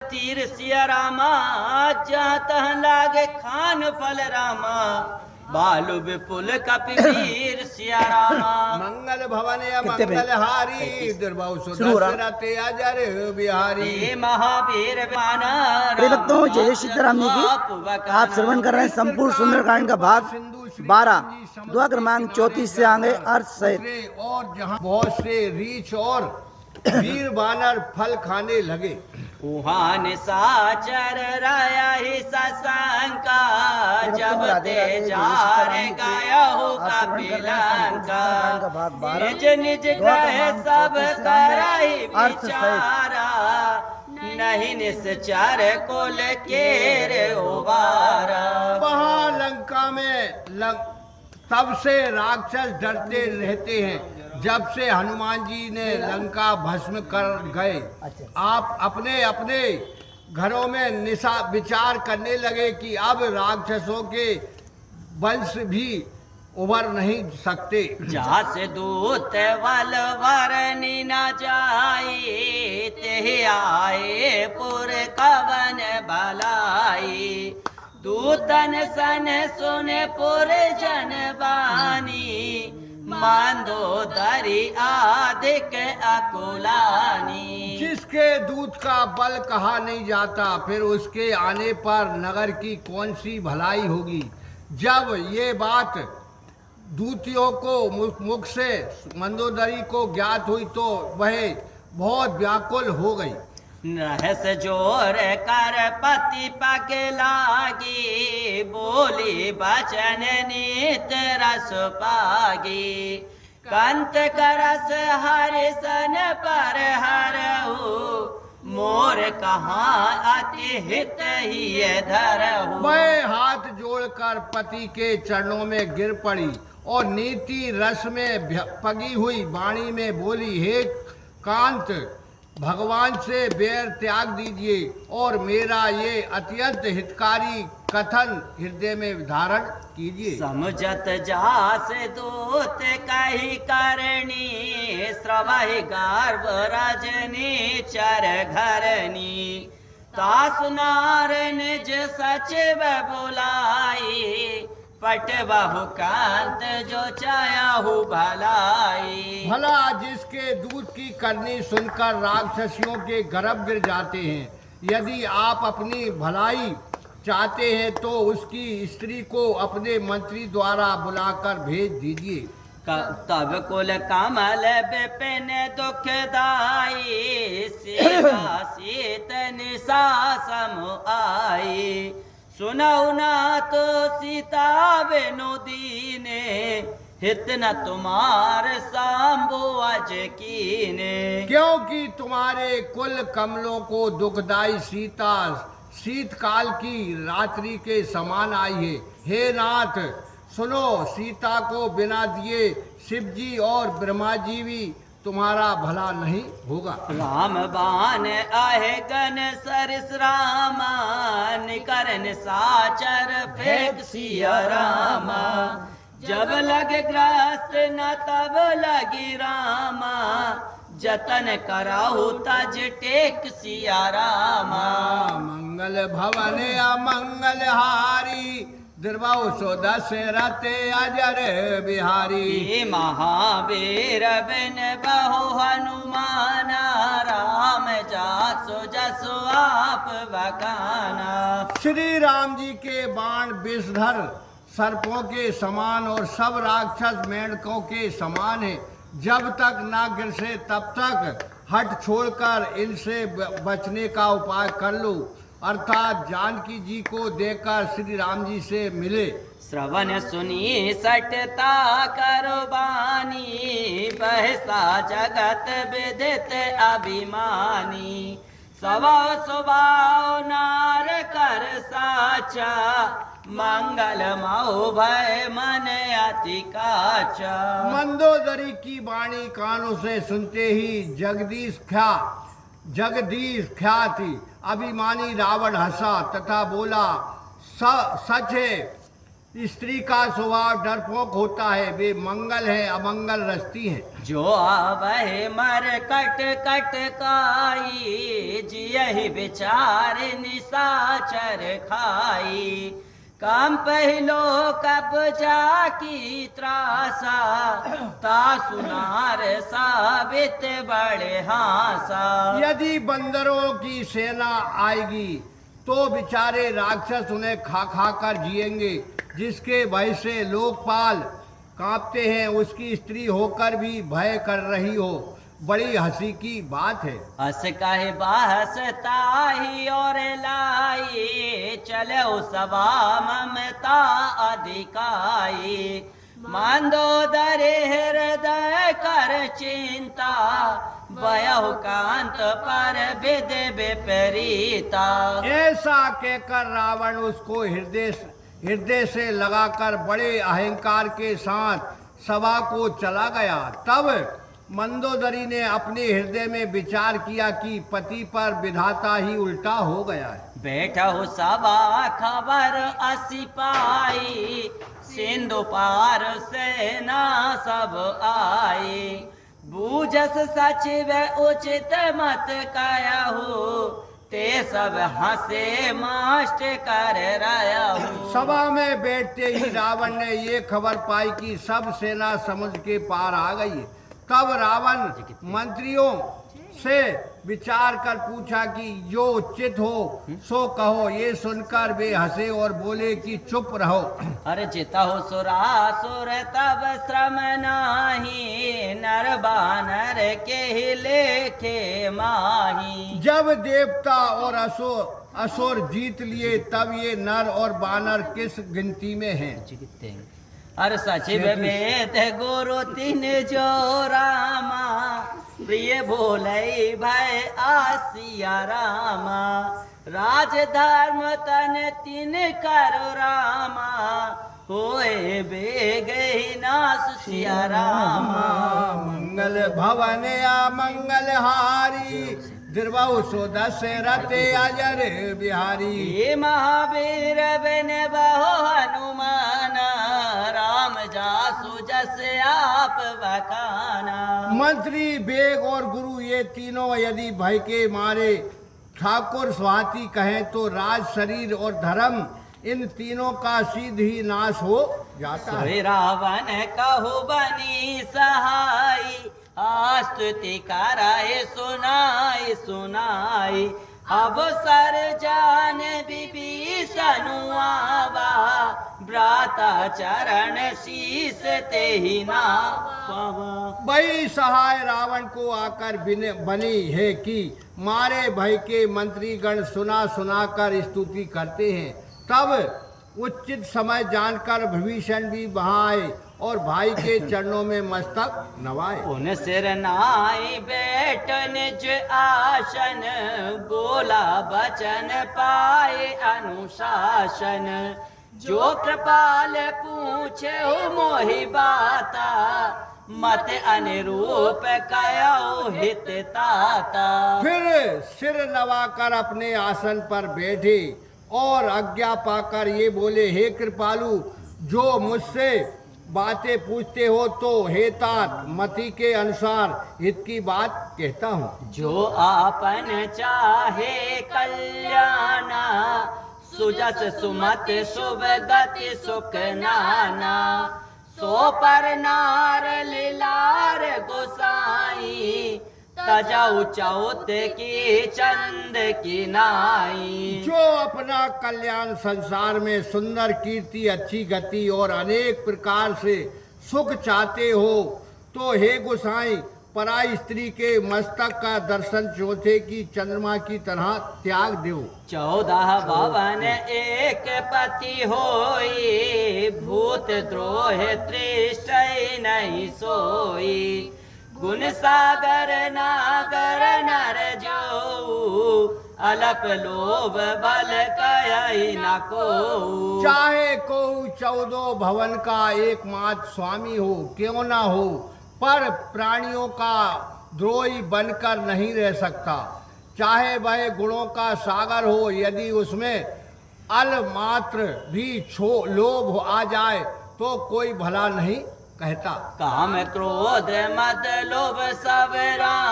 तीर सिया रामा, जहाँ तहाँ लागे खान फल रामा, बालु विपुल कपिवीर सिया रामा। मंगल भवन मंगल हारी, दुर्बाहु सुदशरथे अजर बिहारी। हे महावीर प्रिय भक्तों, जय सीताराम जी की आप श्रवण कर रहे हैं संपूर्ण सुंदरकांड का भाग 12, दुआ क्रमांक 34 से आगे अर्थ सहित। और जहाँ बहुत से रीछ और वीर बानर फल खाने लगे, वहाँ निशाचर राया ही सशंका, जब तेजार गया हो कपिलंका, निज निज ग्रह सब कराई विचारा, नहीं निश्चर कुल केर उबारा। वहाँ लंका में तब से राक्षस डरते रहते हैं, जब से हनुमान जी ने लंका भस्म कर गए। आप अपने अपने घरों में विचार करने लगे कि अब राक्षसों के वंश भी उभर नहीं सकते। जहाँ से दूत वल वरनी न जाए, ते आए पुर कवन भलाई, दूतन सन सुने पुर जन बानी, मंदोदरी आदिक अकुलानी। जिसके दूत का बल कहा नहीं जाता, फिर उसके आने पर नगर की कौन सी भलाई होगी। जब ये बात दूतियों को मुख से मंदोदरी को ज्ञात हुई तो वह बहुत व्याकुल हो गई। रहस जोर कर पति पग लागी, बोली बचन नीत रस पागी, कंत करस हरिसन पर हरहु, मोर कहाँ अति हित ही धरहु। मैं हाथ जोड़कर पति के चरणों में गिर पड़ी और नीति रस में पगी हुई वाणी में बोली, हे कांत, भगवान से बैर त्याग दीजिए और मेरा ये अत्यंत हितकारी कथन हृदय में धारण कीजिए। समझत जास दूत कही करनी, श्रवहि गर्भ रजनी चर घरनी, तासुनार निज सचिव बुलाई, पट बहु कांत जो चायाहु भलाई। भला जिसके दूत की करनी सुनकर राक्षसियों के गर्भ गिर जाते हैं, यदि आप अपनी भलाई चाहते हैं तो उसकी स्त्री को अपने मंत्री द्वारा बुलाकर भेज दीजिए। तब कुल कमल विपिन दुखदाई, सेवा शीत निशा सम आई, सुनऊ ना तो सीता बिनु दीने, हित न तुम्हार सांबो अज कीने। क्योंकि तुम्हारे कुल कमलों को दुखदाई सीता शीतकाल की रात्रि के समान आई है। हे नाथ, सुनो, सीता को बिना दिए शिव जी और ब्रह्मा जी भी तुम्हारा भला नहीं होगा। राम बान आहे गन सरस रामा, निकरन साचर फेंक सिया रामा, जब लगे ग्रस्त न तब लगी रामा, जतन कराहु तज टेक सिया रामा। मंगल भवन अमंगल हारी, दुर्बाहु सुदशरथे अजर बिहारी। महावीर बिन बहु हनुमाना, राम जासो जसो आप बखाना। श्री राम जी के बाण विषधर सर्पों के समान और सब राक्षस मेंढकों के समान है। जब तक ना गिरसे तब तक हट छोड़कर इनसे बचने का उपाय कर लो, अर्थात जानकी जी को देखकर श्री राम जी से मिले। श्रवण सुनी सटता करो बानी, बहसा जगत विदित अभिमानी, स्वभाव स्वभाव नार कर साचा, मंगल मऊ भय मन अति काचा। मंदोदरी की वाणी कानों से सुनते ही जगदीश ख्याति अभिमानी रावण हंसा तथा बोला, सच है स्त्री का स्वभाव डरपोक होता है, वे मंगल है अमंगल रचती हैं। जो आवहे मर कट कट काई, जियहि विचार निशाचर खाई। काम पहलो कब जाकी त्रासा, ता सुनार साबित बड़े हासा। यदि बंदरों की सेना आएगी तो बेचारे राक्षस उन्हें खा खा कर जिएंगे। जिसके भय से लोकपाल कांपते हैं, उसकी स्त्री होकर भी भय कर रही हो, बड़ी हंसी की बात है। हस कहे बहस ताही और लाई, चले सभा ममता अधिकाई। मंदोदरी हृदय कर चिंता, भयहु कांत पर विद विपरीता। ऐसा कहकर रावण उसको हृदय से लगाकर बड़े अहंकार के साथ सभा को चला गया। तब मंदोदरी ने अपने हृदय में विचार किया कि पति पर विधाता ही उल्टा हो गया है। बैठो सभा खबर असी पाई, सिंधु पार सेना सब आई। बूझस सचिव उचित मत कहु, ते सब हंसे मास्ट कर रहु। सभा में बैठते ही रावण ने ये खबर पाई कि सब सेना समुद्र के पार आ गई। तब रावण मंत्रियों से विचार कर पूछा कि जो उचित हो सो कहो। ये सुनकर वे हंसे और बोले कि चुप रहो। अरे जितहु सुरासुर तब श्रम नाही, नर बानर के ही लेखे माही। जब देवता और असुर जीत लिए तब ये नर और बानर किस गिनती में हैं? अर सचिव वेद गुरु तीन जो रामा, प्रिय भोलई भय आसिया रामा। राज धर्म तन तीन करो रामा, होए बेग ही नास सिया रामा। मंगल भवन या मंगल हारी, द्रवहु सो दशरथ अजर बिहारी। ये महावीर बिन बहु हनुमान, राम जासु जस आप बखाना। मंत्री बेग और गुरु ये तीनों यदि भय के मारे ठाकुर स्वाति कहें तो राज शरीर और धर्म इन तीनों का सीध ही नाश हो जाता है। रावण कहु बनी सहाई, आस्तुति कराए सुनाई सुनाई। अब सर जान विभीषण आवा, भ्राता चरण शीस ते ही ना पावा। बड़ी सहाय रावण को आकर बनी है कि मारे भय के मंत्रीगण सुना सुना कर स्तुति करते हैं। तब उचित समय जानकर विभीषण भी वहां आए और भाई के चरणों में मस्तक नवाए। उन सिर नाई बैठ निज आसन, बोला बचन पाए अनुशासन। जो कृपाल पूछे मोहि बाता, मत अनुरूप कयो हित ताता। फिर सिर नवाकर अपने आसन पर बैठे और आज्ञा पाकर ये बोले, हे कृपालु, जो मुझसे बातें पूछते हो तो हे तात मति के अनुसार हित की बात कहता हूँ। जो आपन चाहे कल्याणा, सुजस सुमत शुभ गति सुख नाना। सो पर नार लीलार गोसाई, तजाऊ चौथ की चंद की नाई। जो अपना कल्याण संसार में सुंदर कीर्ति, अच्छी गति और अनेक प्रकार से सुख चाहते हो तो हे गोसाई पराई स्त्री के मस्तक का दर्शन चौथे की चंद्रमा की तरह त्याग दो। 14 भवन एक पति होई, भूत द्रोह त्रिशय नहीं सोई। गुण सागर नागर नर जो, अलप लोभ बल कहि न को। चाहे को 14 भवन का एकमात्र स्वामी हो क्यों ना हो, पर प्राणियों का द्रोही बनकर नहीं रह सकता। चाहे वह गुणों का सागर हो, यदि उसमें अल मात्र भी लोभ आ जाए तो कोई भला नहीं कहता। काम क्रोध मद लोभ सब राम